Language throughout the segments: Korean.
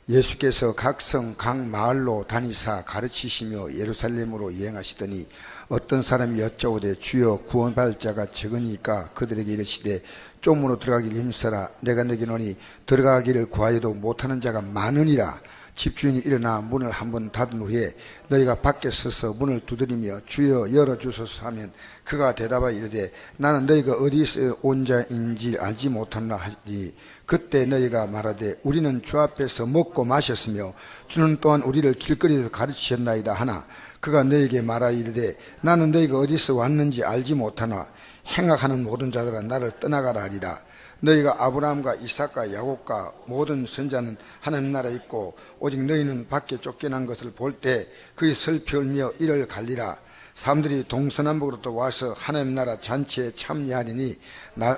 예수께서 각 성, 각 마을로 다니사 가르치시며 예루살렘으로 여행하시더니 어떤 사람이 여쭤오되 주여 구원받을 자가 적으니까 그들에게 이르시되 좁문으로 들어가기를 힘써라. 내가 너희노니 들어가기를 구하여도 못하는 자가 많으니라. 집주인이 일어나 문을 한번 닫은 후에 너희가 밖에 서서 문을 두드리며 주여 열어주소서 하면 그가 대답하여 이르되 나는 너희가 어디서 온 자인지 알지 못하노라 하지. 그때 너희가 말하되 우리는 주 앞에서 먹고 마셨으며 주는 또한 우리를 길거리에서 가르치셨나이다 하나 그가 너희에게 말하여 이르되 나는 너희가 어디서 왔는지 알지 못하나 행악하는 모든 자들아 나를 떠나가라 하리라. 너희가 아브라함과 이삭과 야곱과 모든 선자는 하나님 나라에 있고 오직 너희는 밖에 쫓겨난 것을 볼 때 그의 슬피 울며 이를 갈리라. 사람들이 동서남북으로 또 와서 하나님 나라 잔치에 참여하리니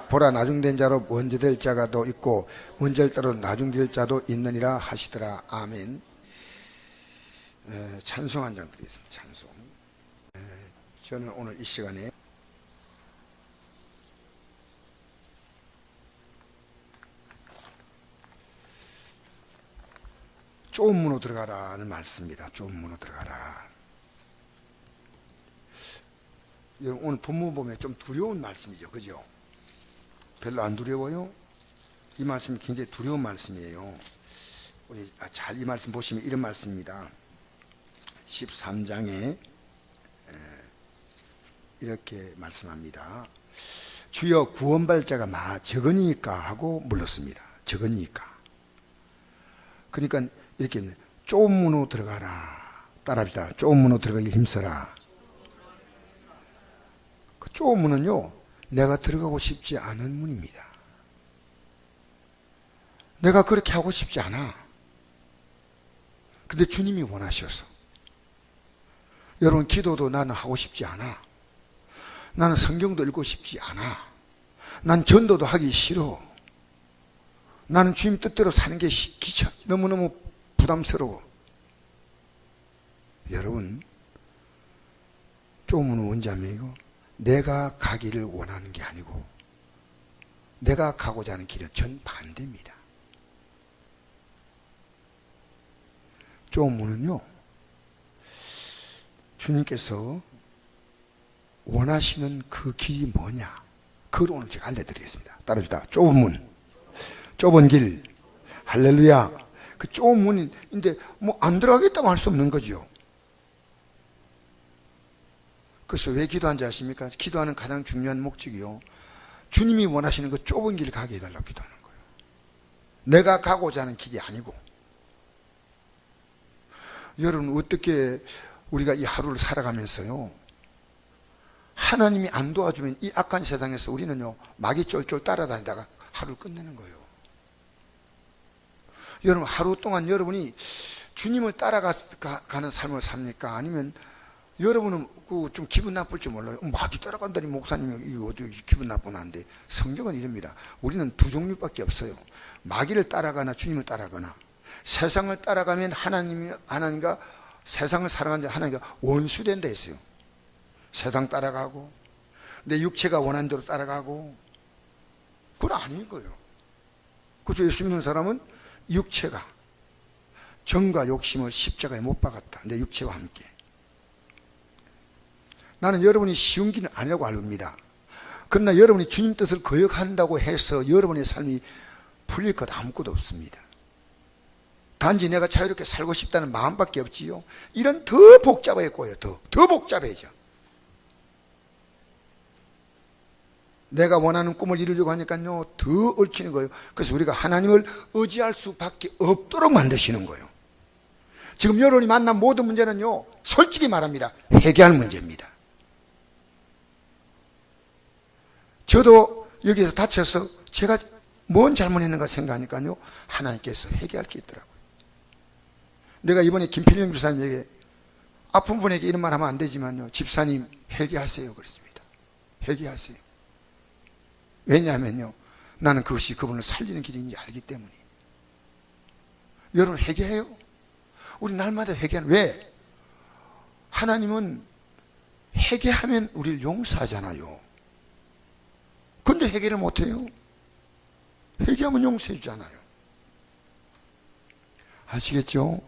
보라 나중된 자로 먼저 될 자가 또 있고 먼저 될 자로 나중될 자도 있느니라 하시더라. 아멘. 찬송 한 장 드리겠습니다. 찬송. 저는 오늘 이 시간에 좁은 문으로 들어가라는 말씀입니다. 좁은 문으로 들어가라. 여러분 오늘 본문 보면 좀 두려운 말씀이죠. 그죠? 별로 안 두려워요? 이 말씀이 굉장히 두려운 말씀이에요. 우리 잘 이 말씀 보시면 이런 말씀입니다. 13장에 이렇게 말씀합니다. 주여 구원받을 자가 적으니까 하고 물렀습니다. 적으니까. 그러니까 이렇게 좁은 문으로 들어가라. 따라합시다. 좁은 문으로 들어가기 힘써라. 그 좁은 문은요, 내가 들어가고 싶지 않은 문입니다. 내가 그렇게 하고 싶지 않아. 근데 주님이 원하셔서. 여러분, 기도도 나는 하고 싶지 않아. 나는 성경도 읽고 싶지 않아. 난 전도도 하기 싫어. 나는 주님 뜻대로 사는 게 귀찮아. 너무너무 부담스러워. 여러분, 좁은 문은 뭔지 아니에요? 내가 가기를 원하는 게 아니고 내가 가고자 하는 길은 전반대입니다. 좁은 문은요, 주님께서 원하시는 그 길이 뭐냐? 그걸 오늘 제가 알려드리겠습니다. 따라주다. 좁은 문, 좁은 길, 할렐루야. 그 좁은 문인데 뭐 안 들어가겠다고 할 수 없는 거죠. 그래서 왜 기도하는지 아십니까? 기도하는 가장 중요한 목적이요, 주님이 원하시는 그 좁은 길 가게 해달라고 기도하는 거예요. 내가 가고자 하는 길이 아니고. 여러분, 어떻게 우리가 이 하루를 살아가면서요, 하나님이 안 도와주면 이 악한 세상에서 우리는요, 막이 쫄쫄 따라다니다가 하루를 끝내는 거예요. 여러분, 하루 동안 여러분이 주님을 따라가는 삶을 삽니까? 아니면 여러분은 좀 기분 나쁠 줄 몰라요. 막이 따라간다니 목사님이 이거 어떻게 기분 나쁘나는데, 성경은 이럽니다. 우리는 두 종류밖에 없어요. 마귀를 따라가나 주님을 따라가나. 세상을 따라가면 하나님과 세상을 살아가는 하나님과 원수된 데 있어요. 세상 따라가고 내 육체가 원하는 대로 따라가고, 그건 아닌 거예요. 그래서 예수 믿는 사람은 육체가 정과 욕심을 십자가에 못 박았다. 내 육체와 함께. 나는 여러분이 쉬운 길은 아니라고 알립니다. 그러나 여러분이 주님 뜻을 거역한다고 해서 여러분의 삶이 풀릴 것 아무것도 없습니다. 단지 내가 자유롭게 살고 싶다는 마음밖에 없지요. 이런 더 복잡해 꼬여. 더 복잡해져. 내가 원하는 꿈을 이루려고 하니까요, 더 얽히는 거예요. 그래서 우리가 하나님을 의지할 수밖에 없도록 만드시는 거예요. 지금 여러분이 만난 모든 문제는요, 솔직히 말합니다, 회개할 문제입니다. 저도 여기서 다쳐서 제가 뭔 잘못했는가 생각하니까요, 하나님께서 회개할 게 있더라고요. 내가 이번에 김필영 집사님에게, 아픈 분에게 이런 말 하면 안 되지만요, 집사님 회개하세요 그랬습니다. 회개하세요. 왜냐하면요, 나는 그것이 그분을 살리는 길인지 알기 때문에. 여러분, 회개해요. 우리 날마다 회개하는. 왜? 하나님은 회개하면 우리를 용서하잖아요. 근데 회개를 못해요. 회개하면 용서해 주잖아요. 아시겠죠?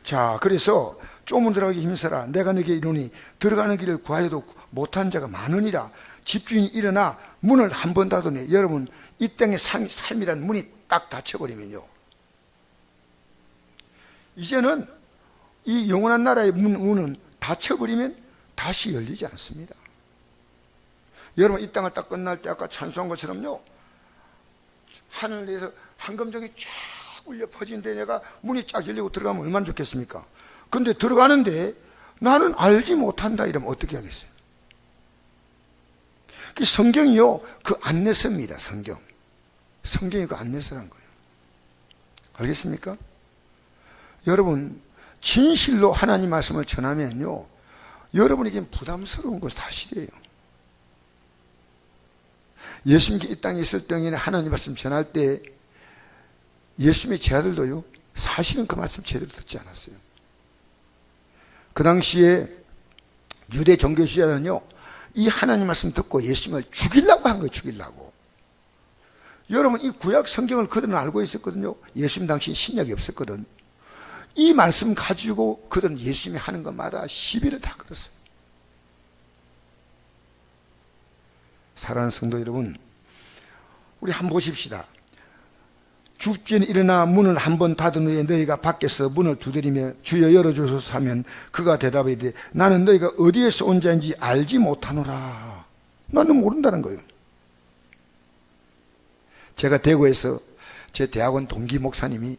자, 그래서 쪼문 들어가기 힘써라. 내가 너에게 이르노니 들어가는 길을 구하여도 못한 자가 많으니라. 집주인이 일어나 문을 한 번 닫으니, 여러분 이 땅의 삶이라는 문이 딱 닫혀버리면요, 이제는 이 영원한 나라의 문은 닫혀버리면 다시 열리지 않습니다. 여러분 이 땅을 딱 끝날 때 아까 찬송한 것처럼요, 하늘에서 황금종이 쫙 울려 퍼진데 내가 문이 쫙 열리고 들어가면 얼마나 좋겠습니까? 근데 들어가는데 나는 알지 못한다 이러면 어떻게 하겠어요? 성경이요, 그 안내서입니다. 성경이 그 안내서란 거예요. 알겠습니까? 여러분 진실로 하나님 말씀을 전하면요, 여러분에겐 부담스러운 것 사실이에요. 예수님이 이 땅에 있을 때에는 하나님 말씀 전할 때 예수님의 제 아들도요, 사실은 그 말씀 제대로 듣지 않았어요. 그 당시에 유대 종교 지도자는요, 이 하나님 말씀 듣고 예수님을 죽이려고 한 거예요. 죽이려고. 여러분 이 구약 성경을 그들은 알고 있었거든요. 예수님 당시 신약이 없었거든. 이 말씀 가지고 그들은 예수님이 하는 것마다 시비를 다 걸었어요. 사랑하는 성도 여러분, 우리 한번 보십시다. 죽지는 일어나 문을 한 번 닫은 후에 너희가 밖에서 문을 두드리며 주여 열어주소서 하면 그가 대답해 이르되 나는 너희가 어디에서 온 자인지 알지 못하노라. 나는 모른다는 거예요. 제가 대구에서 제 대학원 동기 목사님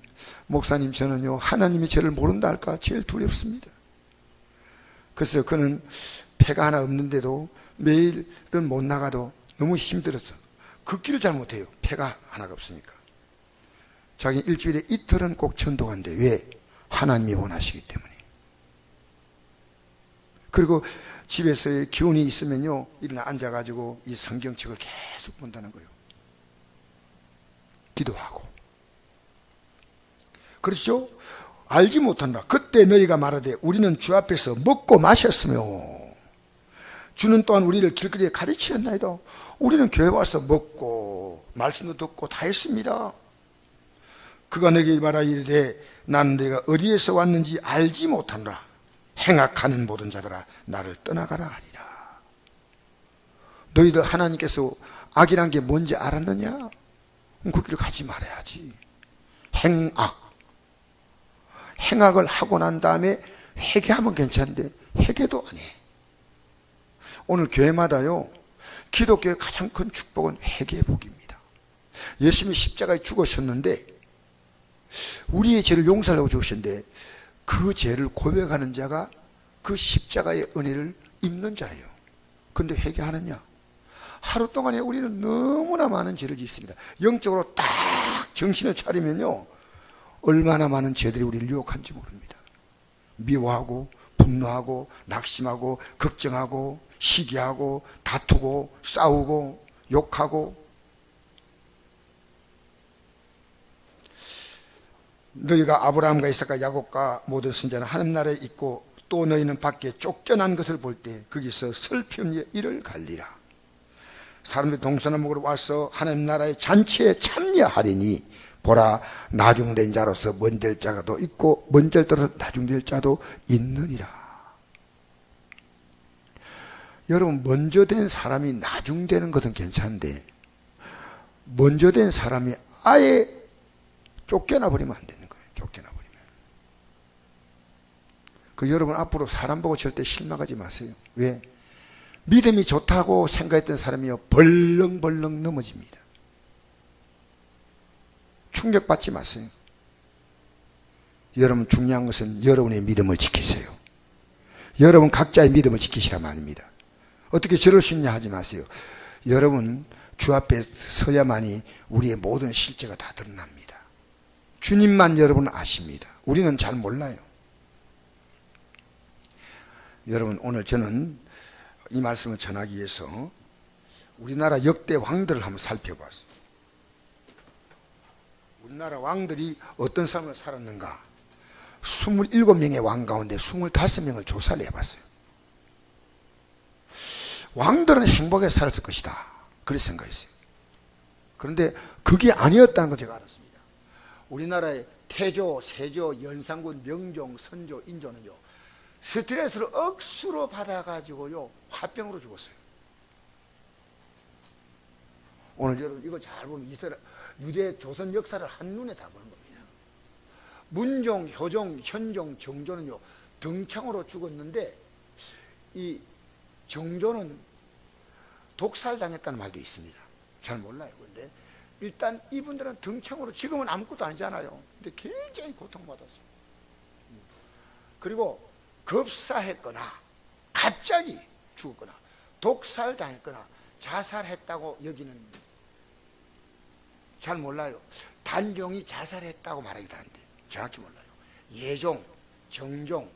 저는요, 하나님이 저를 모른다 할까 제일 두렵습니다. 그래서 그는 폐가 하나 없는데도 매일은 못 나가도 너무 힘들었어. 걷기를 잘 못해요. 폐가 하나가 없으니까. 자기 일주일에 이틀은 꼭 전도한대. 왜? 하나님이 원하시기 때문에. 그리고 집에서의 기운이 있으면요, 일어나 앉아가지고 이 성경책을 계속 본다는 거예요. 기도하고. 그렇죠? 알지 못한다. 그때 너희가 말하되 우리는 주 앞에서 먹고 마셨으며 주는 또한 우리를 길거리에 가르치셨나이다. 우리는 교회 와서 먹고 말씀도 듣고 다 했습니다. 그가 내게 말하 이르되 나는 내가 어디에서 왔는지 알지 못하노라. 행악하는 모든 자들아 나를 떠나가라 하리라. 너희들 하나님께서 악이란 게 뭔지 알았느냐? 그 길을 가지 말아야지. 행악을 하고 난 다음에 회개하면 괜찮은데 회개도 안 해. 오늘 교회마다요, 기독교의 가장 큰 축복은 회개의 복입니다. 예수님이 십자가에 죽으셨는데 우리의 죄를 용서하려고 죽으셨는데 그 죄를 고백하는 자가 그 십자가의 은혜를 입는 자예요. 근데 회개하느냐? 하루 동안에 우리는 너무나 많은 죄를 짓습니다. 영적으로 딱 정신을 차리면요, 얼마나 많은 죄들이 우리를 유혹한지 모릅니다. 미워하고 분노하고 낙심하고 걱정하고 시기하고 다투고 싸우고 욕하고. 너희가 아브라함과 이삭과 야곱과 모든 선자는 하나님 나라에 있고 또 너희는 밖에 쫓겨난 것을 볼 때 거기서 슬피 없이 이를 갈리라. 사람들이 동서나 먹으러 와서 하나님 나라의 잔치에 참여하리니 보라 나중된 자로서 먼저 자도 있고 먼저 들어서 나중될 자도 있느니라. 여러분 먼저 된 사람이 나중되는 것은 괜찮은데 먼저 된 사람이 아예 쫓겨나 버리면 안 되는 거예요. 쫓겨나 버리면. 그 여러분 앞으로 사람 보고 절대 실망하지 마세요. 왜? 믿음이 좋다고 생각했던 사람이요 벌렁벌렁 넘어집니다. 충격받지 마세요. 여러분 중요한 것은 여러분의 믿음을 지키세요. 여러분 각자의 믿음을 지키시란 말입니다. 어떻게 저럴 수 있냐 하지 마세요. 여러분 주 앞에 서야만이 우리의 모든 실제가 다 드러납니다. 주님만 여러분은 아십니다. 우리는 잘 몰라요. 여러분 오늘 저는 이 말씀을 전하기 위해서 우리나라 역대 왕들을 한번 살펴봤어요. 우리나라 왕들이 어떤 삶을 살았는가. 27명의 왕 가운데 25명을 조사를 해봤어요. 왕들은 행복하게 살았을 것이다. 그렇게 생각했어요. 그런데 그게 아니었다는 걸 제가 알았습니다. 우리나라의 태조, 세조, 연산군, 명종, 선조, 인조는요 스트레스를 억수로 받아가지고요 화병으로 죽었어요. 오늘 여러분 이거 잘 보면 이스라엘 유대 조선 역사를 한눈에 다 보는 겁니다. 문종, 효종, 현종, 정조는요 등창으로 죽었는데 이 정조는 독살당했다는 말도 있습니다. 잘 몰라요. 근데 일단 이분들은 등창으로 지금은 아무것도 아니잖아요. 근데 굉장히 고통받았어요. 그리고 급사했거나 갑자기 죽었거나 독살당했거나 자살했다고 여기는 잘 몰라요. 단종이 자살했다고 말하기도 하는데 정확히 몰라요. 예종, 정종,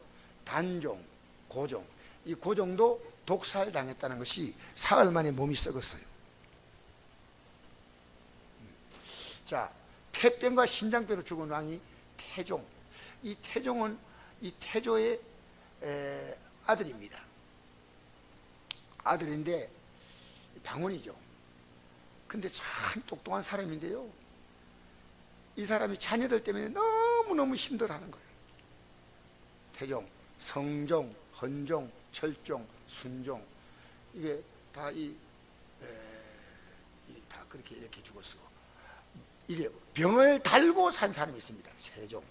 단종, 고종, 이 고종도 독살당했다는 것이 사흘 만에 몸이 썩었어요. 자, 폐병과 신장병으로 죽은 왕이 태종. 이 태종은 이 태조의 아들입니다. 아들인데 방언이죠. 근데 참 똑똑한 사람인데요. 이 사람이 자녀들 때문에 너무너무 힘들어하는 거예요. 태종, 성종, 헌종, 철종, 순종, 이게 다 다 그렇게 이렇게 죽었어. 이게 병을 달고 산 사람이 있습니다. 세종,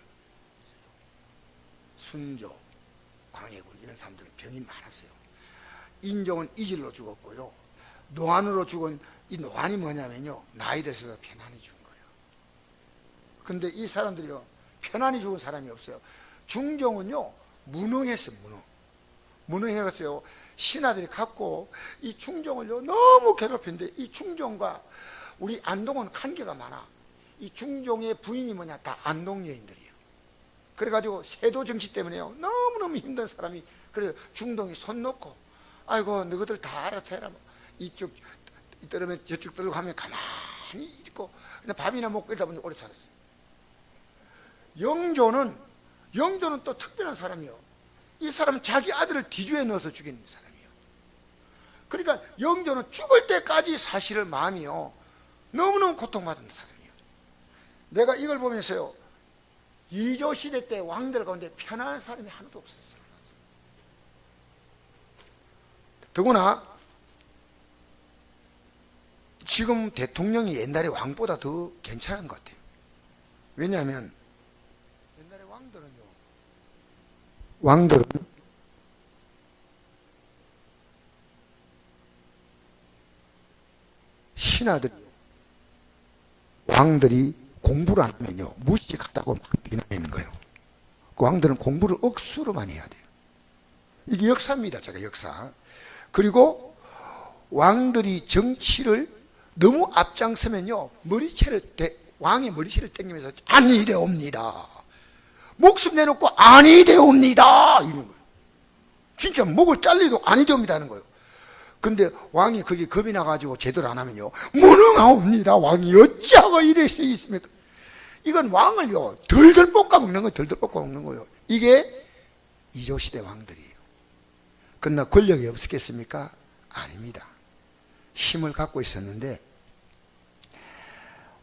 순조, 광해군 이런 사람들은 병이 많았어요. 인종은 이질로 죽었고요. 노안으로 죽은 이 노안이 뭐냐면요, 나이 드셔서 편안히 죽은 거예요. 근데 이 사람들이요 편안히 죽은 사람이 없어요. 중종은요 무능했어요. 무능해갔어요. 신하들이 갖고 이 중종을요 너무 괴롭혔는데 이 중종과 우리 안동은 관계가 많아. 이 중종의 부인이 뭐냐, 다 안동 여인들이에요. 그래가지고 세도 정치 때문에요 너무너무 힘든 사람이, 그래서 중동이 손 놓고 아이고 너희들 다 알아서 해라, 이쪽 이따르면 저쪽 들고 하면 가만히 있고 그냥 밥이나 먹고 이러다 보니 오래 살았어요. 영조는 또 특별한 사람이요. 이 사람은 자기 아들을 뒤주에 넣어서 죽인 사람이에요. 그러니까 영조는 죽을 때까지 사실을 마음이요 너무너무 고통받은 사람이에요. 내가 이걸 보면서요 이조 시대 때 왕들 가운데 편안한 사람이 하나도 없었어요. 더구나 지금 대통령이 옛날에 왕보다 더 괜찮은 것 같아요. 왜냐하면 옛날에 왕들은 신하들이 왕들이 공부를 안 하면요 무식하다고 막 비난하는 거예요. 그 왕들은 공부를 억수로 많이 해야 돼요. 이게 역사입니다. 제가 역사. 그리고 왕들이 정치를 너무 앞장서면요 왕의 머리채를 당기면서 아니 되옵니다, 목숨 내놓고 아니 되옵니다 이런 거예요. 진짜 목을 잘리도 아니 되옵니다 하는 거예요. 근데 왕이 그게 겁이 나가지고 제대로 안 하면요 무능하옵니다, 왕이 어찌하고 이럴 수 있습니까? 이건 왕을요 덜덜 볶아 먹는 거예요. 덜덜 볶아 먹는 거예요. 이게 이조시대 왕들이에요. 그러나 권력이 없었겠습니까? 아닙니다. 힘을 갖고 있었는데,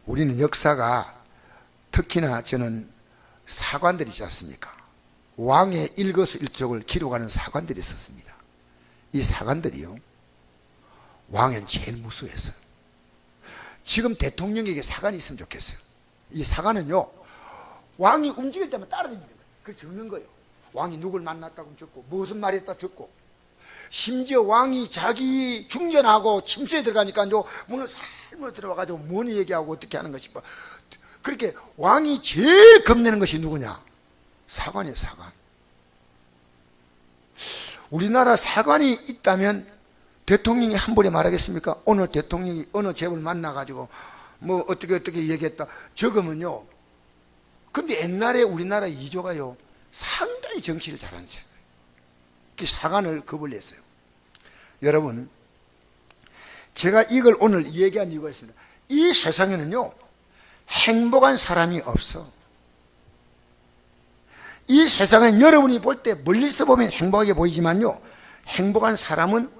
우리는 역사가 특히나 저는 사관들이 있지 않습니까? 왕의 일거수일투족을 기록하는 사관들이 있었습니다. 이 사관들이요 왕은 제일 무수했어요. 지금 대통령에게 사관이 있으면 좋겠어요. 이 사관은요 왕이 움직일 때만 따라다니는 거예요. 그걸 적는 거예요. 왕이 누굴 만났다고 적고 무슨 말 했다 적고, 심지어 왕이 자기 중전하고 침수에 들어가니까 문을 살물 들어와가지고 뭔 얘기하고 어떻게 하는 것이, 그렇게 왕이 제일 겁내는 것이 누구냐? 사관이에요. 사관. 우리나라 사관이 있다면 대통령이 한 번에 말하겠습니까? 오늘 대통령이 어느 재벌 만나가지고 뭐 어떻게 얘기했다 적으면요. 근데 옛날에 우리나라 이조가요 상당히 정치를 잘하는 사람, 그 사관을 겁을 냈어요. 여러분, 제가 이걸 오늘 얘기한 이유가 있습니다. 이 세상에는요 행복한 사람이 없어. 이 세상은 여러분이 볼 때 멀리서 보면 행복하게 보이지만요 행복한 사람은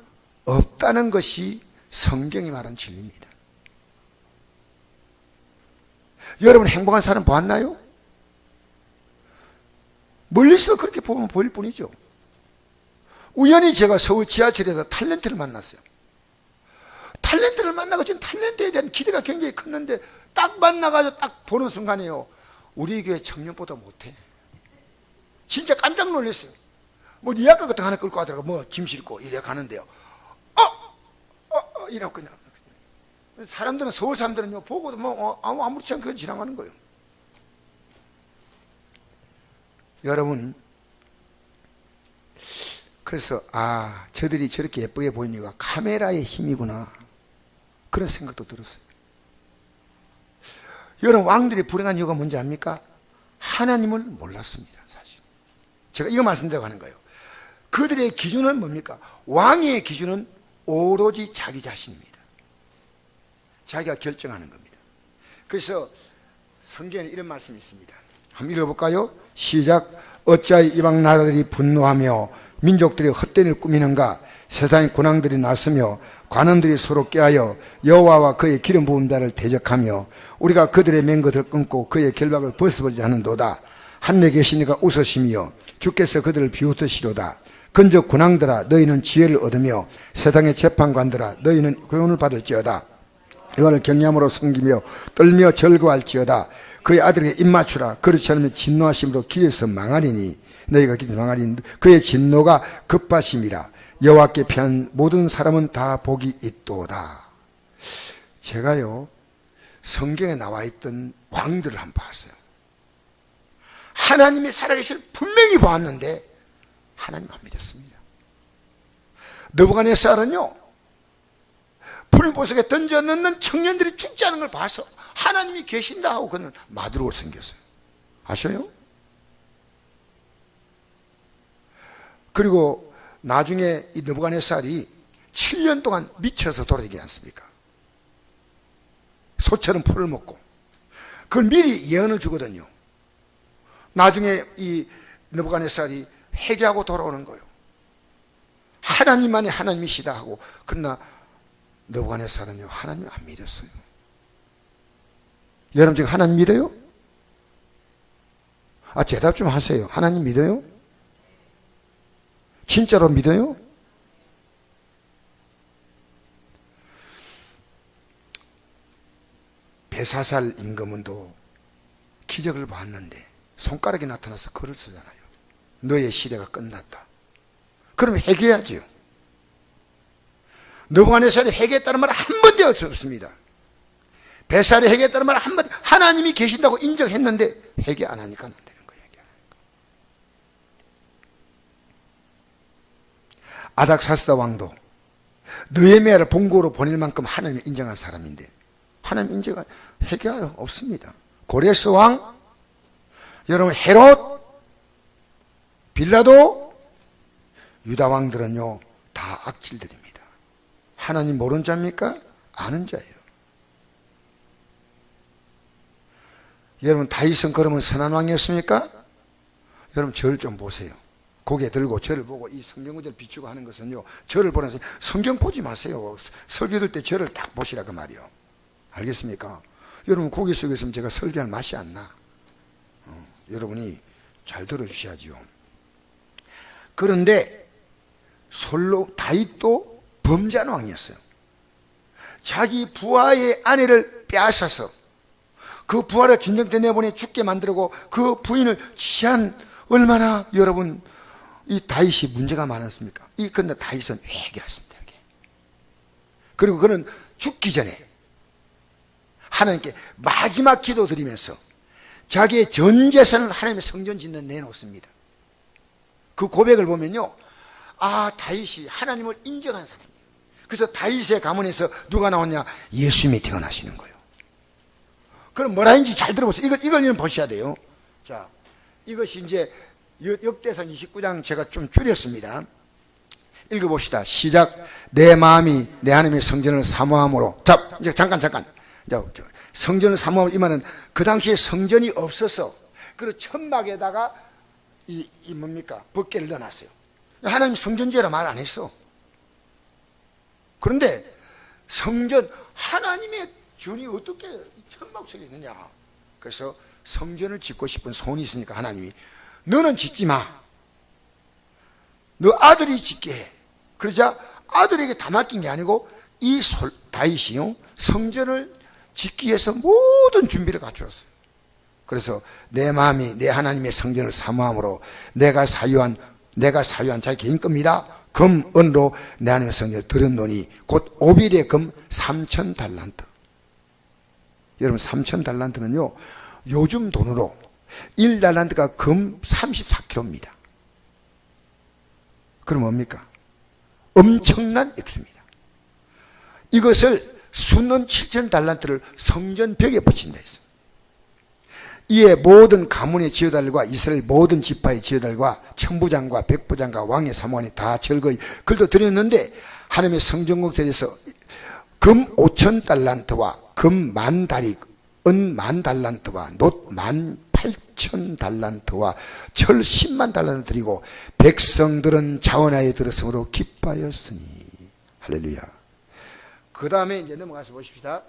없다는 것이 성경이 말한 진리입니다. 여러분 행복한 사람 보았나요? 멀리서 그렇게 보면 보일 뿐이죠. 우연히 제가 서울 지하철에서 탤런트를 만났어요. 탤런트를 만나고 지금 탤런트에 대한 기대가 굉장히 컸는데 딱 만나가지고 딱 보는 순간에요, 우리 교회 청년보다 못해. 진짜 깜짝 놀랐어요. 뭐 니아까 같은 거 하나 끌고 가더라고. 뭐 짐 싣고 이래 가는데요, 이라고 그냥. 사람들은, 서울 사람들은요, 보고도 뭐 아무렇지 않게 지나가는 거예요. 여러분, 그래서 저들이 저렇게 예쁘게 보이는 이유가 카메라의 힘이구나, 그런 생각도 들었어요. 여러분, 왕들이 불행한 이유가 뭔지 압니까? 하나님을 몰랐습니다. 사실 제가 이거 말씀드리려고 하는 거예요. 그들의 기준은 뭡니까? 왕의 기준은 오로지 자기 자신입니다. 자기가 결정하는 겁니다. 그래서 성경에 이런 말씀이 있습니다. 한번 읽어볼까요? 시작. 어찌하여 이방 나라들이 분노하며 민족들이 헛된 일을 꾸미는가? 세상의 군왕들이 나서며 관원들이 서로 꾀하여 여호와와 그의 기름 부은 자를 대적하며 우리가 그들의 맨 것을 끊고 그의 결박을 벗어버리지 않는도다. 하늘에 계시니까 웃으시며 주께서 그들을 비웃으시로다. 근저 군왕들아, 너희는 지혜를 얻으며 세상의 재판관들아, 너희는 교훈을 받을지어다. 여호와를 경외함으로 섬기며 떨며 즐거워할지어다. 그의 아들에게 입맞추라. 그렇지 않으면 진노하심으로 길에서 망하리니, 너희가 길에서 망하리니 그의 진노가 급하심이라. 여호와께 피한 모든 사람은 다 복이 있도다. 제가요, 성경에 나와 있던 왕들을 한번 봤어요. 하나님이 살아계실 분명히 보았는데 하나님 안 믿었습니다. 느부갓네살은요, 풀보석에 던져 넣는 청년들이 죽지 않은 걸 봐서 하나님이 계신다 하고 그는 마두록을 섬겼어요. 아셔요? 그리고 나중에 이 느부갓네살이 7년 동안 미쳐서 돌아다니지 않습니까? 소처럼 풀을 먹고. 그걸 미리 예언을 주거든요. 나중에 이 느부갓네살이 회개하고 돌아오는 거예요. 하나님만이 하나님이시다 하고. 그러나 느부갓네살은요, 하나님을 안 믿었어요. 여러분 지금 하나님 믿어요? 대답 좀 하세요. 하나님 믿어요? 진짜로 믿어요? 베사살 임금은도 기적을 봤는데 손가락이 나타나서 글을 쓰잖아요. 너의 시대가 끝났다. 그럼 회개해야죠. 느부갓네살이 회개했다는 말 한 번도 없습니다. 베살이 회개했다는 말 한 번, 하나님이 계신다고 인정했는데 회개 안 하니까 안 되는 거예요. 아닥사스다 왕도 느헤미야를 본국으로 보낼 만큼 하나님을 인정한 사람인데 하나님 인정한 회개가 없습니다. 고레스 왕, 여러분 헤롯, 빌라도, 유다 왕들은요 다 악질들입니다. 하나님 모르는 자입니까? 아는 자예요. 여러분 다윗은 그러면 선한 왕이었습니까? 여러분 저를 좀 보세요. 고개 들고 저를 보고 이 성경 구절을 비추고 하는 것은요, 저를 보는, 성경 보지 마세요. 설교 들 때 저를 딱 보시라 그 말이요. 알겠습니까? 여러분 고개 숙여 있으면 제가 설교할 맛이 안 나. 여러분이 잘 들어주셔야지요. 그런데 다윗도 범죄한 왕이었어요. 자기 부하의 아내를 빼앗아서 그 부하를 진정대 내보내 죽게 만들고 그 부인을 취한, 얼마나 여러분 이 다윗이 문제가 많았습니까? 근데 다윗은 회개했습니다. 그리고 그는 죽기 전에 하나님께 마지막 기도 드리면서 자기의 전 재산을 하나님의 성전 짓는 내놓습니다. 그 고백을 보면요, 다윗이 하나님을 인정한 사람이에요. 그래서 다윗의 가문에서 누가 나왔냐? 예수님이 태어나시는 거예요. 그럼 뭐라 했는지 잘 들어보세요. 이걸 보셔야 돼요. 자, 이것이 이제 역대상 29장 제가 좀 줄였습니다. 읽어봅시다. 시작. 내 마음이 내 하나님의 성전을 사모함으로. 자, 이제 잠깐. 성전을 사모함으로, 이 말은 그 당시에 성전이 없어서 그 천막에다가 이 뭡니까? 벗개를 넣어놨어요. 하나님 성전제라 말 안 했어. 그런데 성전, 하나님의 전이 어떻게 천막 속에 있느냐? 그래서 성전을 짓고 싶은 소원이 있으니까 하나님이 너는 짓지 마. 너 아들이 짓게 해. 그러자 아들에게 다 맡긴 게 아니고 이 다윗이요 성전을 짓기 위해서 모든 준비를 갖추었어요. 그래서 내 마음이 내 하나님의 성전을 사모함으로 내가 사유한 자기 개인 겁니다. 금, 은으로 내 하나님의 성전을 들었노니 곧 오빌의 금 3,000달란트. 여러분 3,000달란트는요 요즘 돈으로 1달란트가 금 34kg입니다. 그럼 뭡니까? 엄청난 액수입니다. 이것을 수는 7,000달란트를 성전 벽에 붙인다 했어요. 이에 모든 가문의 지휘달과 이스라엘 모든 지파의 지휘달과 천부장과 백부장과 왕의 사무관이 다 절거히 글도 드렸는데 하나님의 성전 공사에서 금 5,000달란트와 금 10,000다리, 은 10,000달란트와 놋 18,000달란트와 철 100,000달란트 드리고 백성들은 자원하여 들었으므로 기뻐하였으니. 할렐루야. 그 다음에 이제 넘어가서 보십시다.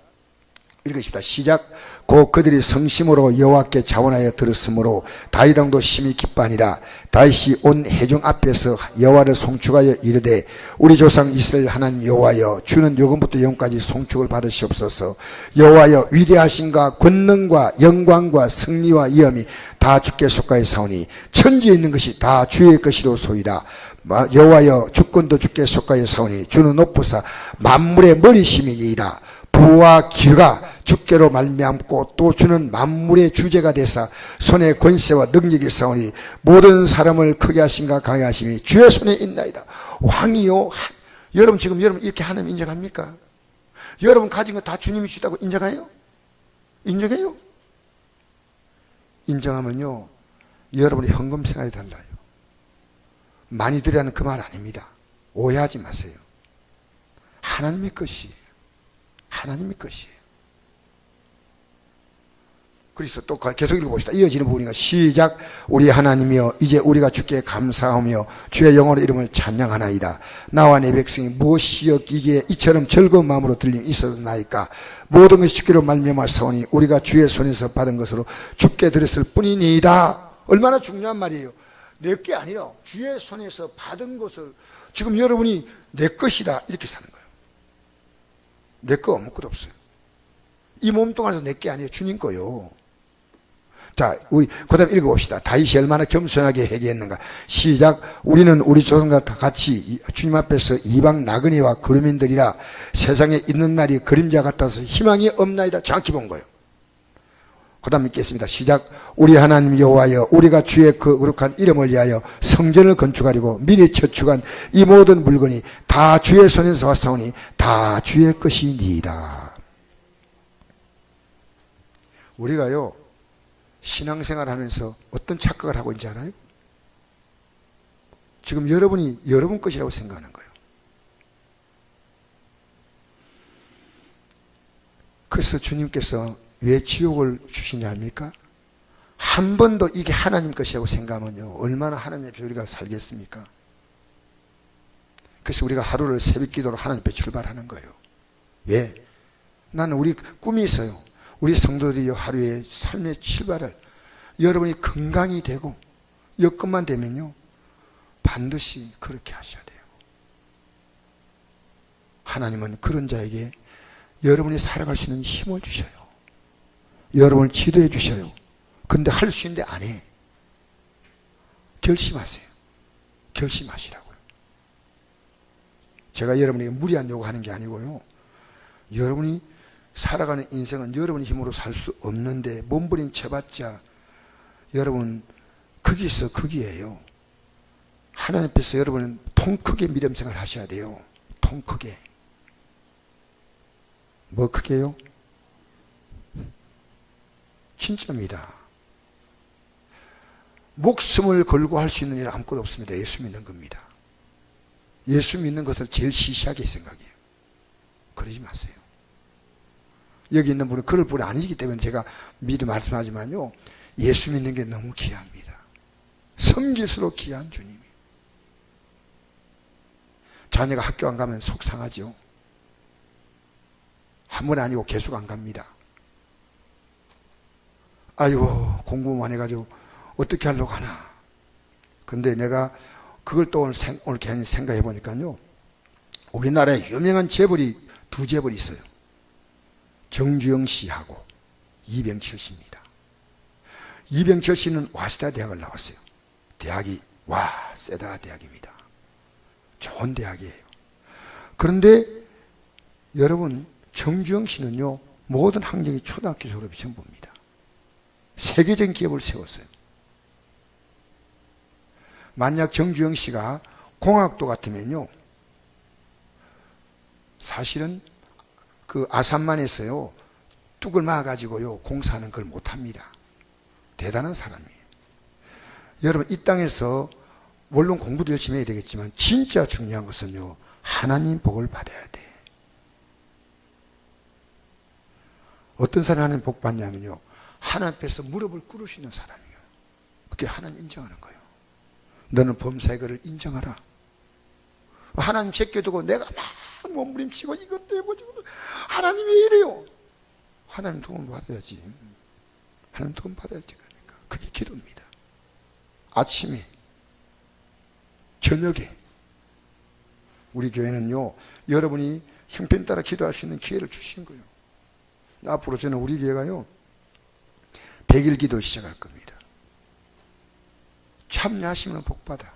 읽으십시다. 시작. 곧 그들이 성심으로 여호와께 자원하여 들었으므로 다윗 왕도 심히 기뻐하니라. 다윗이 온 회중 앞에서 여호와를 송축하여 이르되 우리 조상 이스라엘 하나님 여호와여 주는 요금부터 영까지 송축을 받으시옵소서. 여호와여 위대하신가 권능과 영광과 승리와 위엄이 다 주께 속하여 사오니 천지에 있는 것이 다 주의 것이로소이다. 여호와여 주권도 주께 속하여 사오니 주는 높으사 만물의 머리심이니이다. 부와 기가 주께로 말미암고 또 주는 만물의 주제가 되사 손에 권세와 능력이 사오니 모든 사람을 크게 하신가 강하게 하시니 주의 손에 있나이다. 왕이요. 여러분 지금 여러분 이렇게 하나님 인정합니까? 여러분 가진 거 다 주님이 주다고 인정해요? 인정해요? 인정하면요 여러분의 헌금 생활이 달라요. 많이 드리라는 그 말 아닙니다. 오해하지 마세요. 하나님의 것이에요. 하나님의 것이에요. 그래서 또 계속 읽어봅시다. 이어지는 부분이니까 시작. 우리 하나님이여 이제 우리가 주께 감사하며 주의 영원한 이름을 찬양하나이다. 나와 내 백성이 무엇이었기에 이처럼 즐거운 마음으로 들림이 있었나이까. 모든 것이 주께로 말미암아 사오니 우리가 주의 손에서 받은 것으로 주께 드렸을 뿐이니이다. 얼마나 중요한 말이에요. 내 게 아니라 주의 손에서 받은 것을 지금 여러분이 내 것이다 이렇게 사는 거예요. 내 거 아무것도 없어요. 이 몸뚱 안에서 내 게 아니에요. 주님 거요. 자, 우리 그 다음 읽어봅시다. 다윗이 얼마나 겸손하게 회개했는가. 시작. 우리는 우리 조상과 같이 주님 앞에서 이방 나그네와 거류민들이라 세상에 있는 날이 그림자 같아서 희망이 없나이다. 정확히 본 거예요. 그 다음 읽겠습니다. 시작. 우리 하나님 여호와여 우리가 주의 그 거룩한 이름을 위하여 성전을 건축하려고 미리 저축한 이 모든 물건이 다 주의 손에서 왔사오니 다 주의 것이니이다. 우리가요 신앙생활 하면서 어떤 착각을 하고 있는지 알아요? 지금 여러분이 여러분 것이라고 생각하는 거예요. 그래서 주님께서 왜 지옥을 주시냐 합니까? 한 번도 이게 하나님 것이라고 생각하면요 얼마나 하나님의 별이가 살겠습니까? 그래서 우리가 하루를 새벽 기도로 하나님 앞에 출발하는 거예요. 왜? 나는 우리 꿈이 있어요. 우리 성도들이 하루의 삶의 출발을 여러분이 건강이 되고 여건만 되면요 반드시 그렇게 하셔야 돼요. 하나님은 그런 자에게 여러분이 살아갈 수 있는 힘을 주셔요. 여러분을 지도해 주셔요. 그런데 할 수 있는데 안 해. 결심하세요. 결심하시라고요. 제가 여러분에게 무리한 요구하는 게 아니고요. 여러분이 살아가는 인생은 여러분의 힘으로 살 수 없는데 몸부림 쳐봤자 여러분 거기서 거기에요. 하나님 앞에서 여러분은 통 크게 믿음 생활 하셔야 돼요. 통 크게. 뭐 크게요? 진짜입니다. 목숨을 걸고 할 수 있는 일 아무것도 없습니다. 예수 믿는 겁니다. 예수 믿는 것을 제일 시시하게 생각해요. 그러지 마세요. 여기 있는 분은 그럴 분이 아니기 때문에 제가 미리 말씀하지만요 예수 믿는 게 너무 귀합니다. 섬길수록 귀한 주님이. 자녀가 학교 안 가면 속상하죠. 한 번 아니고 계속 안 갑니다. 아이고 공부만 해가지고 어떻게 하려고 하나. 근데 내가 그걸 또 오늘 괜히 생각해 보니까요, 우리나라에 유명한 재벌이 두 재벌이 있어요. 정주영 씨하고 이병철 씨입니다. 이병철 씨는 와시다 대학을 나왔어요. 대학이 세다 대학입니다. 좋은 대학이에요. 그런데 여러분, 정주영 씨는요, 모든 학력이 초등학교 졸업이 전부입니다. 세계적인 기업을 세웠어요. 만약 정주영 씨가 공학도 같으면요, 사실은 그 아산만에서요, 뚝을 막아가지고요, 공사하는 걸 못합니다. 대단한 사람이에요. 여러분, 이 땅에서 물론 공부도 열심히 해야 되겠지만 진짜 중요한 것은요, 하나님 복을 받아야 돼. 어떤 사람이 하나님 복 받냐면요, 하나님 앞에서 무릎을 꿇을 수 있는 사람이에요. 그게 하나님 인정하는 거예요. 너는 범사의 것을 인정하라. 하나님 제껴두고 내가 막 몸부림치고 이것도 해보지, 하나님 왜 이래요? 하나님 도움을 받아야지. 하나님 도움 받아야지. 그러니까 그게 기도입니다. 아침에, 저녁에. 우리 교회는요, 여러분이 형편 따라 기도할 수 있는 기회를 주신 거예요. 앞으로 저는 우리 교회가요, 100일 기도 시작할 겁니다. 참여하시면 복받아.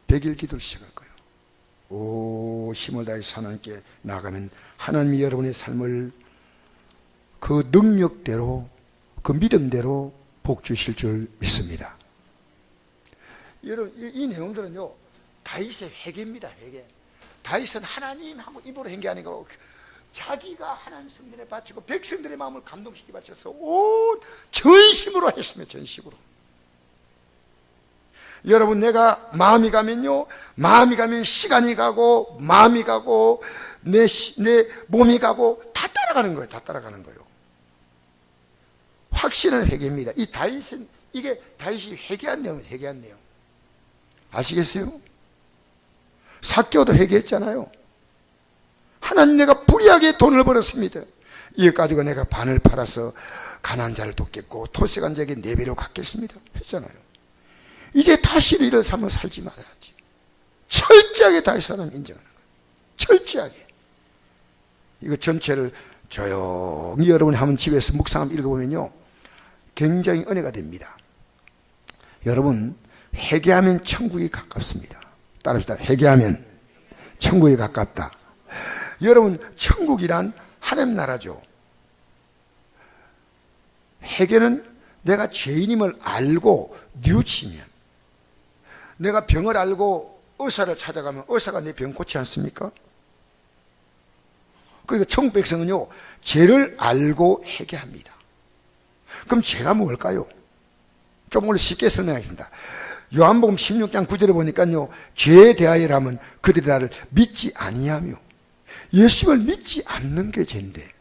100일 기도를 시작할 거예요. 힘을 다해서 하나님께 나가면 하나님이 여러분의 삶을 그 능력대로, 그 믿음대로 복 주실 줄 믿습니다. 여러분, 이 내용들은요, 다윗의 회개입니다. 회개. 다윗은 하나님하고 입으로 한 게 아니고 자기가 하나님 성전에 바치고 백성들의 마음을 감동시키 바쳐서 온 전심으로 했으며, 전심으로. 여러분, 내가 마음이 가면요, 마음이 가면 시간이 가고 마음이 가고 내 몸이 가고 다 따라가는 거예요. 다 따라가는 거예요. 확신은 회개입니다. 이 다윗은, 이게 다윗이 회개한 내용이에요. 회개한 내용. 아시겠어요? 삭개오도 회개했잖아요. 하나님, 내가 불의하게 돈을 벌었습니다. 이거 가지고 내가 반을 팔아서 가난한 자를 돕겠고 토색한 자에게 4배로 갚겠습니다 했잖아요. 이제 다시 이런 삶을 살지 말아야지. 철저하게 다시 사람 인정하는 거예요. 철저하게. 이거 전체를 조용히 여러분이 한번 집에서 묵상하면 읽어보면요, 굉장히 은혜가 됩니다. 여러분, 회개하면 천국이 가깝습니다. 따라합시다. 회개하면 천국이 가깝다. 여러분, 천국이란 하나님 나라죠. 회개는 내가 죄인임을 알고 뉘우치면, 내가 병을 알고 의사를 찾아가면 의사가 내 병 고치지 않습니까? 그러니까 천국 백성은요, 죄를 알고 회개합니다. 그럼 죄가 뭘까요? 좀 오늘 쉽게 설명하겠습니다. 요한복음 16장 9절에 보니까요, 죄에 대하여라면 그들이 나를 믿지 아니하며, 예수를 믿지 않는 게 죄인데,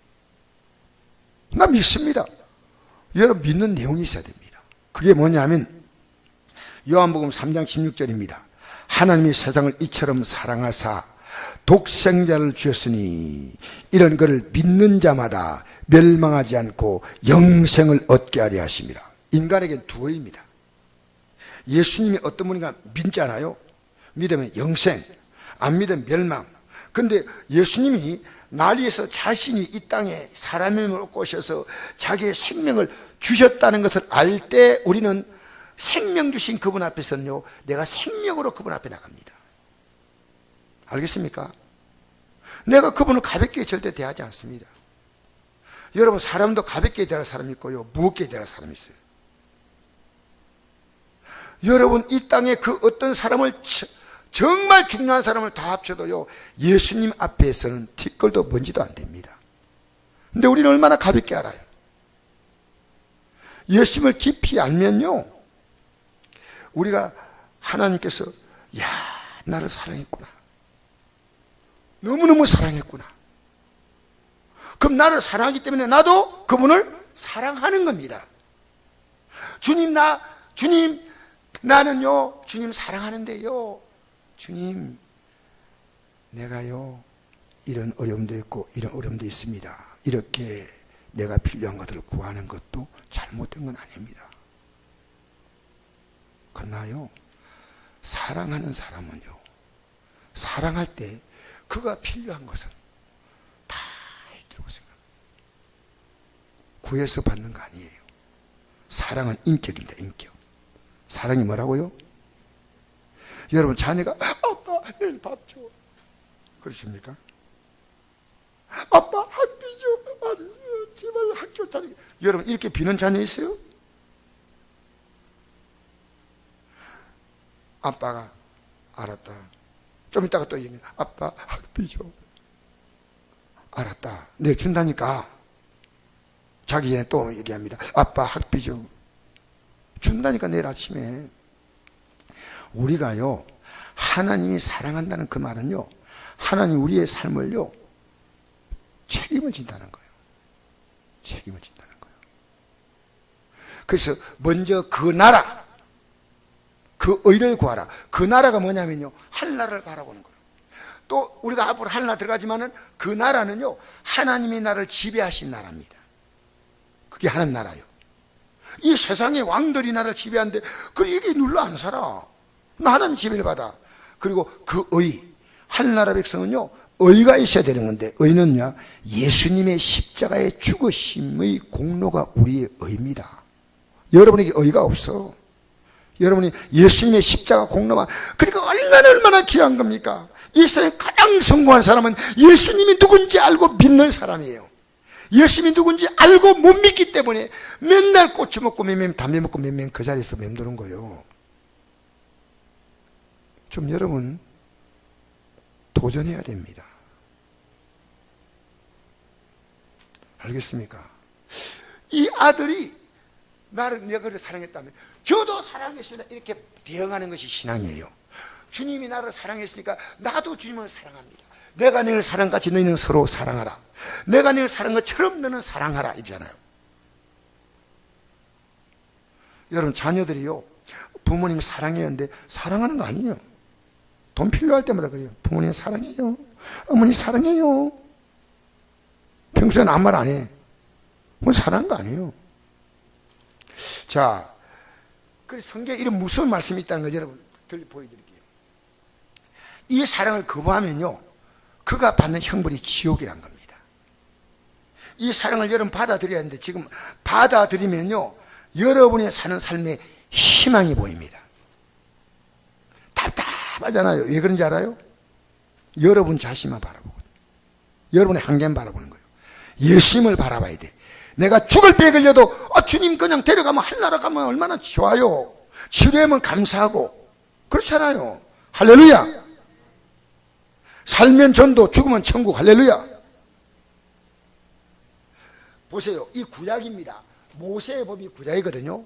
나 믿습니다. 여러분, 믿는 내용이 있어야 됩니다. 그게 뭐냐면 요한복음 3장 16절입니다. 하나님이 세상을 이처럼 사랑하사 독생자를 주셨으니 이런 그를 믿는 자마다 멸망하지 않고 영생을 얻게 하려 하심이라. 인간에겐 두 의입니다. 예수님이 어떤 분인가 믿잖아요. 믿으면 영생, 안 믿으면 멸망. 근데 예수님이 난리에서 자신이 이 땅에 사람의 몸을 오셔서 자기의 생명을 주셨다는 것을 알 때 우리는 생명 주신 그분 앞에서는요, 내가 생명으로 그분 앞에 나갑니다. 알겠습니까? 내가 그분을 가볍게 절대 대하지 않습니다. 여러분, 사람도 가볍게 대할 사람이 있고요, 무겁게 대할 사람이 있어요. 여러분, 이 땅에 그 어떤 사람을, 정말 중요한 사람을 다 합쳐도요, 예수님 앞에서는 티끌도 먼지도 안 됩니다. 근데 우리는 얼마나 가볍게 알아요. 예수님을 깊이 알면요, 우리가 하나님께서 야, 나를 사랑했구나, 너무너무 사랑했구나. 그럼 나를 사랑하기 때문에 나도 그분을 사랑하는 겁니다. 주님, 나는요, 주님 사랑하는데요, 주님, 내가요, 이런 어려움도 있고 이런 어려움도 있습니다. 이렇게 내가 필요한 것들을 구하는 것도 잘못된 건 아닙니다. 그러나요, 사랑하는 사람은요, 사랑할 때 그가 필요한 것은 다 해주려고 생각합니다. 구해서 받는 거 아니에요. 사랑은 인격입니다. 인격. 사랑이 뭐라고요? 여러분, 자녀가 아빠 내일 밥 줘, 그러십니까? 아빠 학비 줘, 제발 학교 다니게. 여러분, 이렇게 비는 자녀 있어요? 아빠가 알았다. 좀 이따가 또 얘기해. 아빠 학비 줘. 알았다. 내가 준다니까. 자기 전에 또 얘기합니다. 아빠 학비 줘. 준다니까 내일 아침에. 우리가요, 하나님이 사랑한다는 그 말은요, 하나님 우리의 삶을요, 책임을 진다는 거예요. 책임을 진다는 거예요. 그래서 먼저 그 나라, 그 의를 구하라. 그 나라가 뭐냐면요, 하늘나라를 바라보는 거예요. 또 우리가 앞으로 하늘나라 들어가지만은 그 나라는요, 하나님이 나를 지배하신 나라입니다. 그게 하나님 나라예요. 이 세상의 왕들이 나를 지배하는데 그 이게 눌러 안 살아. 나 하나님 지배를 받아. 그리고 그 의, 하늘나라 백성은요, 의가 있어야 되는 건데, 의는요, 예수님의 십자가의 죽으심의 공로가 우리의 의입니다. 여러분에게 의가 없어. 여러분이 예수님의 십자가 공로만, 그러니까 얼마나 귀한 겁니까? 이 세상에 가장 성공한 사람은 예수님이 누군지 알고 믿는 사람이에요. 예수님이 누군지 알고 못 믿기 때문에 맨날 꼬치 먹고 맴맴 담배 먹고 맴맴 그 자리에서 맴도는 거예요. 좀 여러분 도전해야 됩니다. 알겠습니까? 이 아들이 나를, 내가 그를 사랑했다면 저도 사랑했습니다, 이렇게 대응하는 것이 신앙이에요. 주님이 나를 사랑했으니까 나도 주님을 사랑합니다. 내가 너를 사랑같이 너희는 서로 사랑하라. 내가 너를 사랑한 것처럼 너는 사랑하라, 이잖아요. 여러분, 자녀들이요, 부모님 사랑해야 하는데 사랑하는 거 아니에요. 돈 필요할 때마다 그래요. 부모님 사랑해요, 어머니 사랑해요. 평소에는 아무 말 안 해. 그건 사랑한 거 아니에요. 자, 그래서 성경에 이런 무서운 말씀이 있다는 거 여러분 보여드릴게요. 이 사랑을 거부하면요, 그가 받는 형벌이 지옥이란 겁니다. 이 사랑을 여러분 받아들여야 하는데, 지금 받아들이면요, 여러분이 사는 삶에 희망이 보입니다. 답답하잖아요. 왜 그런지 알아요? 여러분 자신만 바라보거든요. 여러분의 한계만 바라보는 거예요. 예수님을 바라봐야 돼. 내가 죽을 배 걸려도 주님 그냥 데려가면 하늘나라 가면 얼마나 좋아요. 치료하면 감사하고 그렇잖아요. 할렐루야. 살면 전도, 죽으면 천국. 할렐루야. 보세요, 이 구약입니다. 모세의 법이 구약이거든요.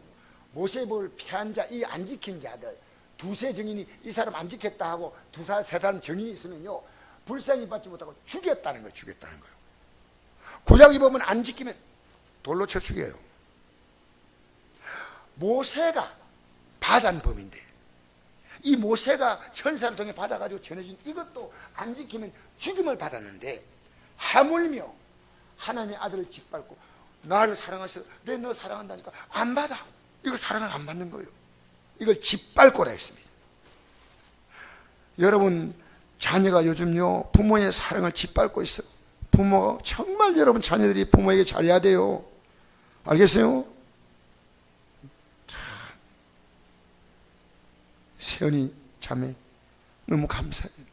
모세의 법을 피한 자, 이 안 지킨 자들, 두세 증인이 이 사람 안 지켰다 하고 세 사람 증인이 있으면요, 불쌍히 받지 못하고 죽였다는 거예요. 죽였다는 거예요. 구약의 법은 안 지키면 돌로 쳐 죽여요. 모세가 받은 법인데, 이 모세가 천사를 통해 받아가지고 전해준 이것도 안 지키면 죽임을 받았는데, 하물며 하나님의 아들을 짓밟고 나를 사랑하셔서 내 너 사랑한다니까 안 받아. 이거 사랑을 안 받는 거예요. 이걸 짓밟고라 했습니다. 여러분, 자녀가 요즘요, 부모의 사랑을 짓밟고 있어요. 부모, 정말 여러분 자녀들이 부모에게 잘해야 돼요. 알겠어요? 참, 세연이 자매 너무 감사해요.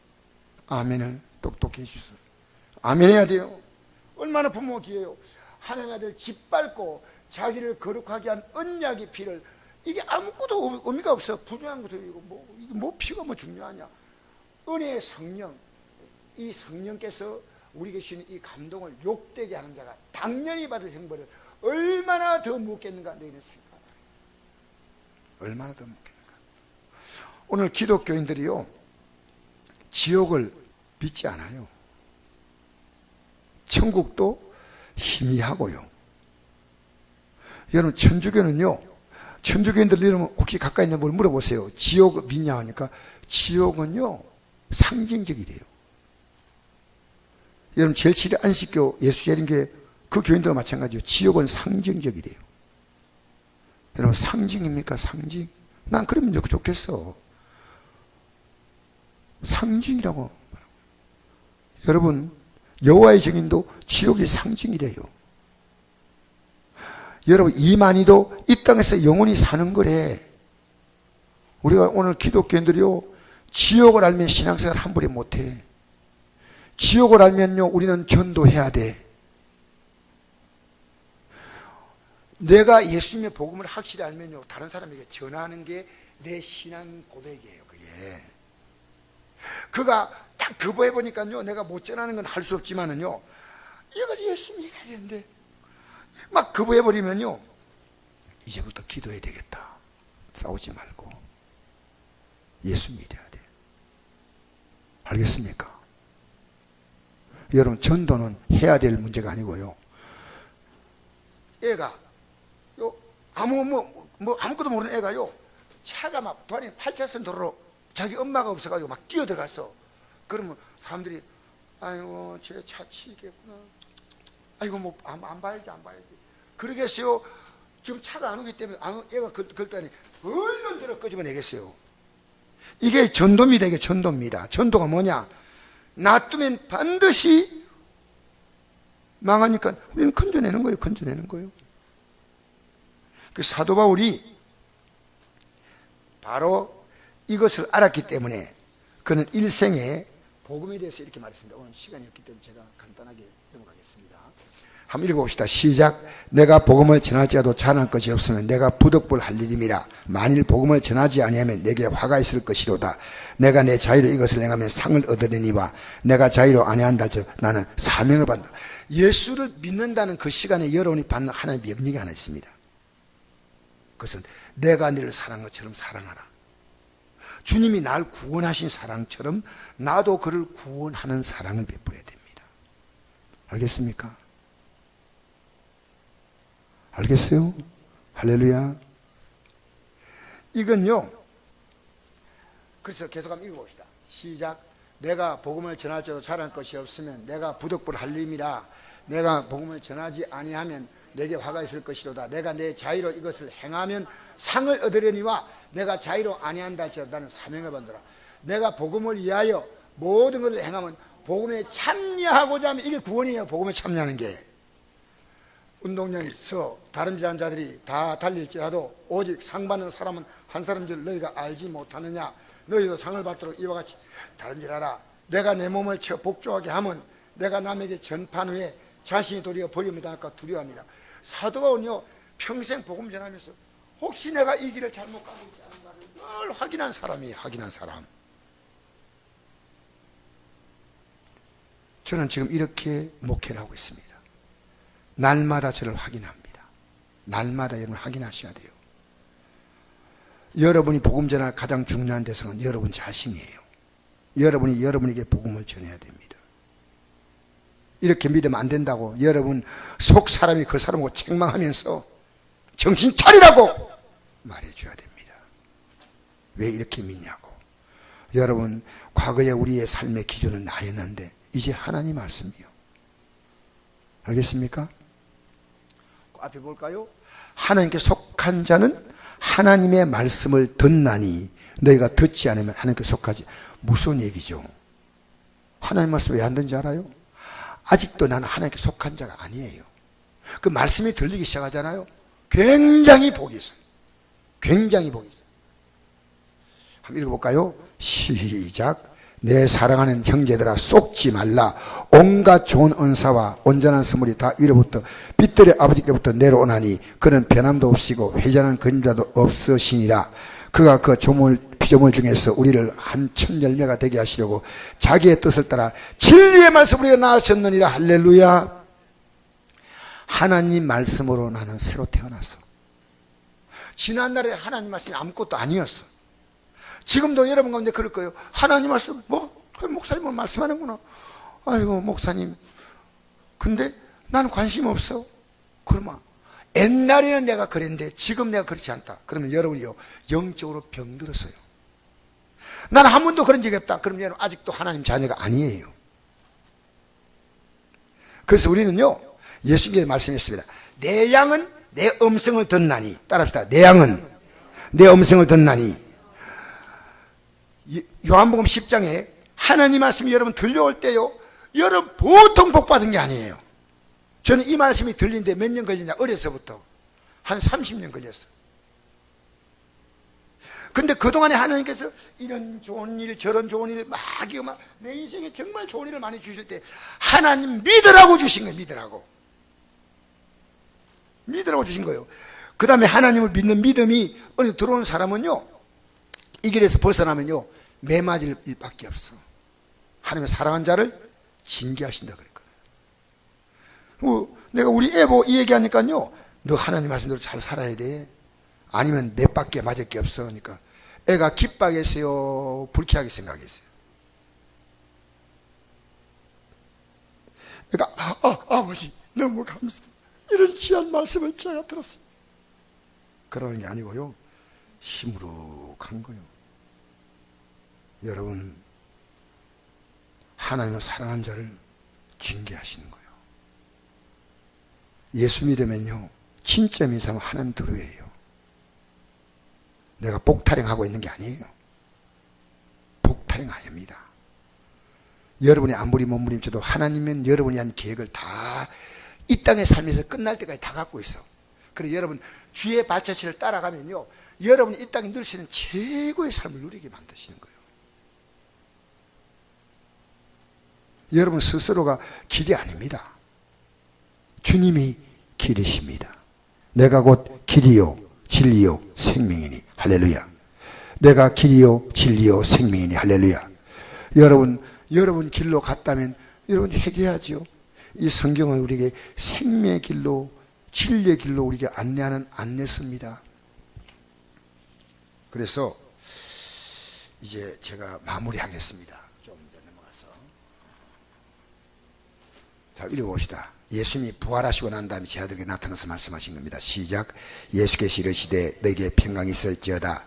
아멘을 똑똑히 해주세요. 아멘 해야 돼요. 얼마나 부모가 귀해요. 하나님의 아들 짓밟고 자기를 거룩하게 한 언약의 피를, 이게 아무것도 의미가 없어. 부정한 것도 이게 뭐 피가 뭐 중요하냐. 은혜의 성령, 이 성령께서 우리에게 주시는 이 감동을 욕되게 하는 자가 당연히 받을 형벌을 얼마나 더 묻겠는가, 너희는 생각하라. 얼마나 더 묻겠는가. 오늘 기독교인들이요, 지옥을 믿지 않아요. 천국도 희미하고요. 여러분, 천주교는요, 천주교인들 여러분 혹시 가까이 있는 분 물어보세요. 지옥 믿냐 하니까 지옥은요, 상징적이래요. 여러분, 제일 칠의 안식교, 예수재림교회 그 교인들과 마찬가지예요. 지옥은 상징적이래요. 여러분, 상징입니까? 상징? 난 그러면 좋겠어. 상징이라고. 여러분, 여호와의 증인도 지옥의 상징이래요. 여러분, 이만희도 이 땅에서 영원히 사는 거래. 우리가 오늘 기독교인들이요, 지옥을 알면 신앙생활 함부로 못해. 지옥을 알면요, 우리는 전도해야 돼. 내가 예수님의 복음을 확실히 알면요, 다른 사람에게 전하는 게 내 신앙 고백이에요. 그가 딱 거부해 보니까요, 내가 못 전하는 건 할 수 없지만은요, 이걸 예수님이 해야 되는데 막 거부해 버리면요, 이제부터 기도해야 되겠다. 싸우지 말고 예수 믿어야 돼. 알겠습니까? 여러분, 전도는 해야 될 문제가 아니고요, 애가 아무것도 모르는 애가요, 차가 막 도안에 8차선 도로로 자기 엄마가 없어가지고 막 뛰어 들어갔어. 그러면 사람들이 아이고 쟤 차 치겠구나, 아이고 뭐 안 봐야지 그러겠어요. 지금 차가 안 오기 때문에 애가 걸다니 얼른 들어 끄집어내겠어요. 이게 전도입니다. 이게 전도입니다. 전도가 뭐냐, 놔두면 반드시 망하니까 우리는 건져내는 거예요. 그 사도 바울이 바로 이것을 알았기 때문에 그는 일생에 복음에 대해서 이렇게 말했습니다. 오늘 시간이 없기 때문에 제가 간단하게 넘어가겠습니다. 한번 읽어봅시다. 시작. 내가 복음을 전할지라도 잘할 것이 없으면 내가 부득불 할 일임이라. 만일 복음을 전하지 아니하면 내게 화가 있을 것이로다. 내가 내 자유로 이것을 행하면 상을 얻으려니와 내가 자유로 아니한다 할지라도 나는 사명을 받는다. 예수를 믿는다는 그 시간에 여러분이 받는 하나님의 명령이 하나 있습니다. 그것은 내가 너를 사랑한 것처럼 사랑하라. 주님이 날 구원하신 사랑처럼 나도 그를 구원하는 사랑을 베풀어야 됩니다. 알겠습니까? 알겠어요? 할렐루야. 이건요, 그래서 계속 한번 읽어봅시다. 시작. 내가 복음을 전할지라도 잘할 것이 없으면 내가 부득불 할 일임이라. 내가 복음을 전하지 아니하면 내게 화가 있을 것이로다. 내가 내 자유로 이것을 행하면 상을 얻으려니와 내가 자유로 아니한다 할지라도 나는 사명을 받노라. 내가 복음을 위하여 모든 것을 행하면 복음에 참여하고자 하면 이게 구원이에요. 복음에 참여하는 게. 운동장에서 다름질하는 자들이 다 달릴지라도 오직 상 받는 사람은 한 사람인 줄 너희가 알지 못하느냐. 너희도 상을 받도록 이와 같이 다름질하라. 내가 내 몸을 쳐 복종하게 하면 내가 남에게 전판 후에 자신이 도리어 버림을 당할까 두려워합니다. 사도 바울은요, 평생 복음 전하면서 혹시 내가 이 길을 잘못 가고 있지 않은가를 늘 확인한 사람이에요. 확인한 사람. 저는 지금 이렇게 목회를 하고 있습니다. 날마다 저를 확인합니다. 날마다 여러분 확인하셔야 돼요. 여러분이 복음 전할 가장 중요한 대상은 여러분 자신이에요. 여러분이 여러분에게 복음을 전해야 됩니다. 이렇게 믿으면 안 된다고 여러분 속 사람이 그 사람하고 책망하면서 정신 차리라고 말해줘야 됩니다. 왜 이렇게 믿냐고. 여러분, 과거에 우리의 삶의 기준은 나였는데 이제 하나님 말씀이요. 알겠습니까? 앞에 볼까요? 하나님께 속한 자는 하나님의 말씀을 듣나니 너희가 듣지 않으면 하나님께 속하지. 무슨 얘기죠? 하나님 말씀 왜 안 듣는지 알아요? 아직도 나는 하나님께 속한 자가 아니에요. 그 말씀이 들리기 시작하잖아요. 굉장히 복이 있어요. 굉장히 복이 있어요. 한번 읽어볼까요? 시작. 내 사랑하는 형제들아 속지 말라. 온갖 좋은 은사와 온전한 선물이 다 위로부터 빛들의 아버지께부터 내려오나니 그는 변함도 없이고 회전한 그림자도 없으시니라. 그가 그 피조물 중에서 우리를 한 천 열매가 되게 하시려고 자기의 뜻을 따라 진리의 말씀 우리가 낳으셨느니라. 할렐루야. 하나님 말씀으로 나는 새로 태어났어. 지난날에 하나님 말씀이 아무것도 아니었어. 지금도 여러분 가운데 그럴 거예요. 하나님 말씀, 목사님은 말씀하는구나. 아이고, 목사님. 근데 나는 관심 없어. 그러면 옛날에는 내가 그랬는데 지금 내가 그렇지 않다. 그러면 여러분이요, 영적으로 병들었어요. 나는 한 번도 그런 적이 없다. 그럼 여러분 아직도 하나님 자녀가 아니에요. 그래서 우리는요, 예수님께서 말씀했습니다. 내 양은 내 음성을 듣나니. 따라합시다. 내 양은 내 음성을 듣나니. 요한복음 10장에 하나님 말씀이 여러분 들려올 때요, 여러분 보통 복 받은 게 아니에요. 저는 이 말씀이 들리는데 몇 년 걸리냐? 어려서부터 한 30년 걸렸어. 근데 그동안에 하나님께서 이런 좋은 일 저런 좋은 일 막 내 인생에 정말 좋은 일을 많이 주실 때 하나님 믿으라고 주신 거예요. 믿으라고 주신 거예요. 그 다음에 하나님을 믿는 믿음이 어느 들어오는 사람은요, 이 길에서 벗어나면요 매 맞을 일밖에 없어. 하나님의 사랑한 자를 징계하신다 그랬거든요. 내가 우리 애보 이 얘기하니까요, 너 하나님 말씀대로 잘 살아야 돼. 아니면 몇 밖에 맞을 게 없어. 그러니까 애가 기뻐하겠어요, 불쾌하게 생각했어요. 그러니까 아버지 너무 감사합니다. 이런 귀한 말씀을 제가 들었어요. 그러는 게 아니고요, 시무룩한 거예요. 여러분, 하나님의 사랑한 자를 징계하시는 거예요. 예수 믿으면요 진짜 믿으면 하나님 들어예요. 내가 복타령하고 있는 게 아니에요. 복타령 아닙니다. 여러분이 아무리 몸부림쳐도 하나님은 여러분이 한 계획을 다 이 땅의 삶에서 끝날 때까지 다 갖고 있어. 그래서 여러분 주의 발자취를 따라가면요, 여러분이 이 땅에 누릴 수 있는 최고의 삶을 누리게 만드시는 거예요. 여러분 스스로가 길이 아닙니다. 주님이 길이십니다. 내가 곧 길이요 진리요 생명이니 할렐루야. 내가 길이요 진리요 생명이니 할렐루야. 여러분 길로 갔다면 여러분 회개하죠. 이 성경은 우리에게 생명의 길로 진리의 길로 우리에게 안내하는 안내서입니다. 그래서 이제 제가 마무리하겠습니다. 좀 넘어가서 자 읽어봅시다. 예수님이 부활하시고 난 다음에 제 아들에게 나타나서 말씀하신 겁니다. 시작. 예수께서 이르시되 너에게 평강이 있을지어다.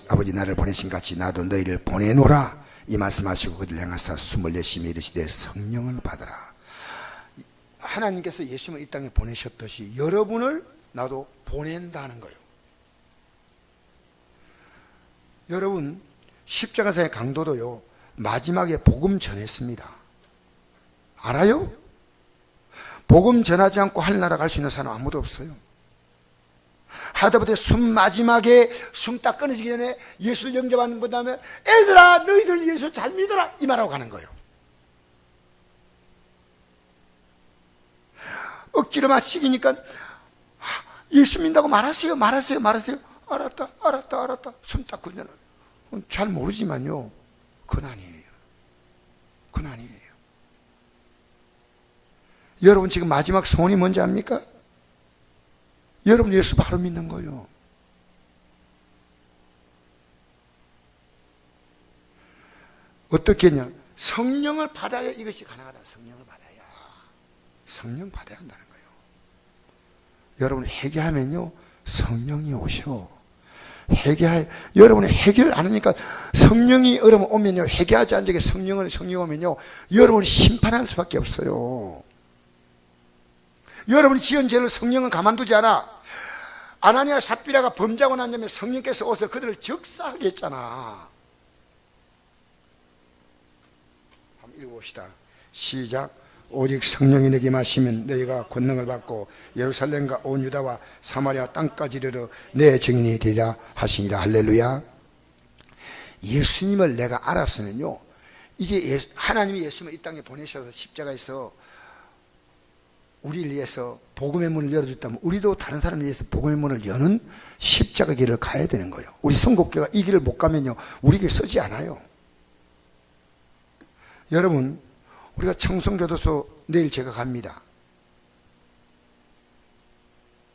아버지 나를 보내신 같이 나도 너희를 보내노라. 이 말씀하시고 그들 향하사 숨을 내쉬며 이르시되 성령을 받아라. 하나님께서 예수님을 이 땅에 보내셨듯이 여러분을 나도 보낸다는 거예요. 여러분 십자가사의 강도도요 마지막에 복음 전했습니다. 알아요? 복음 전하지 않고 하늘나라 갈 수 있는 사람 아무도 없어요. 하다못해 마지막에 숨 딱 끊어지기 전에 예수를 영접하는 그 다음에 애들아 너희들 예수 잘 믿어라 이 말하고 가는 거예요. 억지로 마치기니까 예수 믿는다고 말하세요. 알았다 숨 딱 끊잖아. 잘 모르지만요 그건 아니에요. 여러분 지금 마지막 소원이 뭔지 압니까? 여러분 예수 바로 믿는 거예요. 어떻게 했냐? 성령을 받아야 이것이 가능하다. 성령 받아야 한다는 거예요. 여러분 회개하면요 성령이 오셔. 여러분이 회개를 안 하니까 성령이 오면요 회개하지 않은 적에 성령 오면요 여러분이 심판할 수밖에 없어요. 여러분이 지은 죄를 성령은 가만두지 않아. 아나니아 삽비라가 범죄하고 난 다음에 성령께서 오셔서 그들을 적사하게 했잖아. 한번 읽어봅시다. 시작. 오직 성령이 내게 마시면 너희가 권능을 받고 예루살렘과 온 유다와 사마리아 땅까지 이르러 내 증인이 되리라 하시니라. 할렐루야. 예수님을 내가 알았으면요 이제 하나님이 예수님을 이 땅에 보내셔서 십자가에서 우리를 위해서 복음의 문을 열어줬다면 우리도 다른 사람을 위해서 복음의 문을 여는 십자가 길을 가야 되는 거예요. 우리 선곡교가 이 길을 못 가면요 우리 교회 쓰지 않아요. 여러분 우리가 청송교도소 내일 제가 갑니다.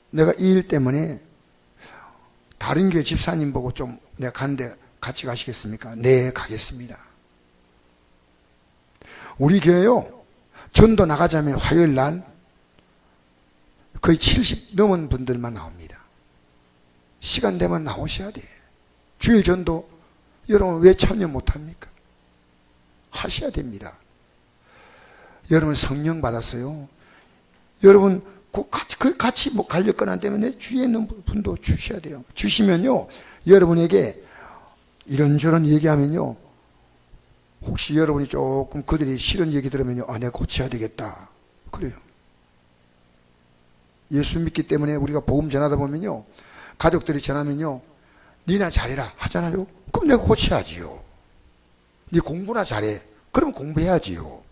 내가 이 일 때문에 다른 교회 집사님 보고 좀 내가 가는데 같이 가시겠습니까? 네 가겠습니다. 우리 교회요 전도 나가자면 화요일 날 거의 70 넘은 분들만 나옵니다. 시간 되면 나오셔야 돼. 주일 전도 여러분 왜 참여 못합니까? 하셔야 됩니다. 여러분 성령 받았어요. 여러분 그 같이 뭐 갈렸거나 때문에 주위에 있는 분도 주셔야 돼요. 주시면요, 여러분에게 이런저런 얘기하면요, 혹시 여러분이 조금 그들이 싫은 얘기 들으면요, 아, 내가 고쳐야 되겠다. 그래요. 예수 믿기 때문에 우리가 복음 전하다 보면요, 가족들이 전하면요, 니나 잘해라 하잖아요. 그럼 내가 고쳐야지요. 니 공부나 잘해. 그러면 공부해야지요.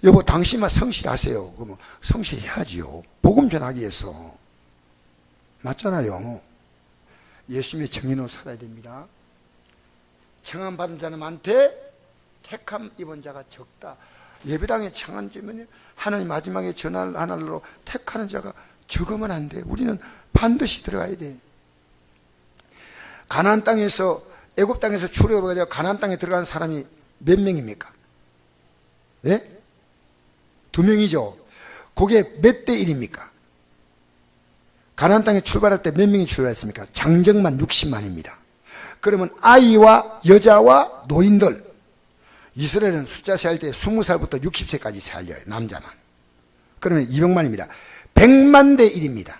여보, 당신만 성실하세요. 그러면 성실해야지요. 복음 전하기 위해서. 맞잖아요. 예수님의 정의로 살아야 됩니다. 청함 받은 자는한테 택함 입은 자가 적다. 예배당에 청함 주면 하나님 마지막에 전할 하늘로 택하는 자가 적으면 안 돼. 우리는 반드시 들어가야 돼. 가나안 땅에서, 애굽 땅에서 출애굽해서 가나안 땅에 들어간 사람이 몇 명입니까? 예? 2명이죠. 그게 몇 대 1입니까? 가나안 땅에 출발할 때 몇 명이 출발했습니까? 장정만 60만입니다. 그러면 아이와 여자와 노인들, 이스라엘은 숫자 세할 때 20살부터 60세까지 살려요. 남자만. 그러면 200만입니다. 100만 대 1입니다.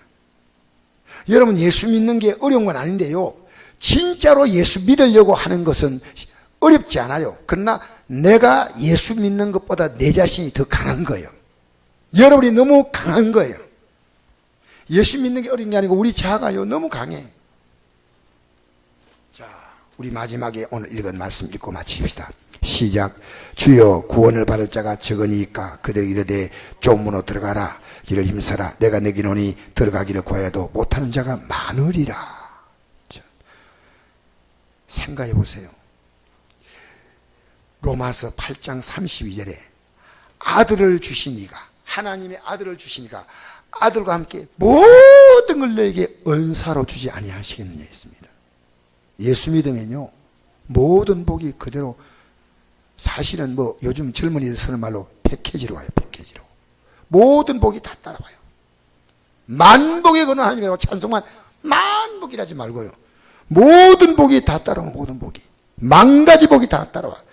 여러분, 예수 믿는 게 어려운 건 아닌데요, 진짜로 예수 믿으려고 하는 것은 어렵지 않아요. 그러나 내가 예수 믿는 것보다 내 자신이 더 강한 거예요. 여러분이 너무 강한 거예요. 예수 믿는 게 어려운 게 아니고 우리 자아가요, 너무 강해. 자, 우리 마지막에 오늘 읽은 말씀 읽고 마칩시다. 시작. 주여, 구원을 받을 자가 적으니까 그들이 이르되 좁문으로 들어가라. 길을 힘써라. 내가 내기노니 들어가기를 구하여도 못하는 자가 많으리라. 자, 생각해 보세요. 로마서 8장 32절에 아들을 주시니가, 하나님의 아들을 주시니까 아들과 함께 모든 걸 너에게 은사로 주지 아니하시겠느냐 했습니다. 예수 믿으면요, 모든 복이 그대로, 사실은 뭐 요즘 젊은이들 쓰는 말로 패키지로 와요. 패키지로 모든 복이 다 따라와요. 만복의 근원 하나님이라고 찬송만 만복이라지 말고요, 모든 복이 다 따라오는, 모든 복이, 만가지 복이 다 따라와.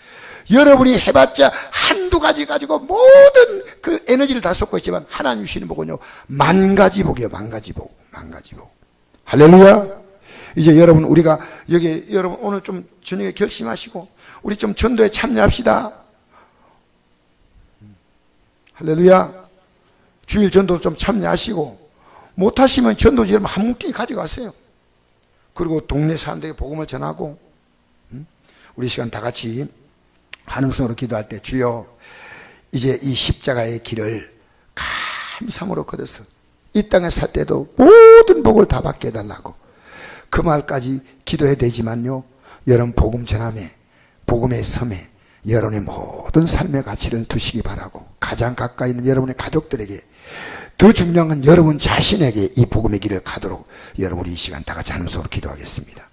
여러분이 해봤자 한두 가지 가지고 모든 그 에너지를 다 쏟고 있지만 하나님 주시는 복은요, 만가지 복이에요. 만가지 복, 만가지 복. 할렐루야. 이제 여러분, 우리가 여기, 여러분 오늘 좀 저녁에 결심하시고 우리 좀 전도에 참여합시다. 할렐루야. 주일 전도 좀 참여하시고, 못하시면 전도지 여러분 한 뭉뚱이 가져가세요. 그리고 동네 사람들에게 복음을 전하고, 우리 시간 다 같이 한음성으로 기도할 때, 주여, 이제 이 십자가의 길을 감사함으로 걷어서 이 땅에 살 때도 모든 복을 다 받게 해달라고 그 말까지 기도해야 되지만요, 여러분 복음 전함에, 복음의 섬에 여러분의 모든 삶의 가치를 두시기 바라고, 가장 가까이 있는 여러분의 가족들에게, 더 중요한 건 여러분 자신에게 이 복음의 길을 가도록 여러분, 우리 이 시간 다 같이 한음성으로 기도하겠습니다.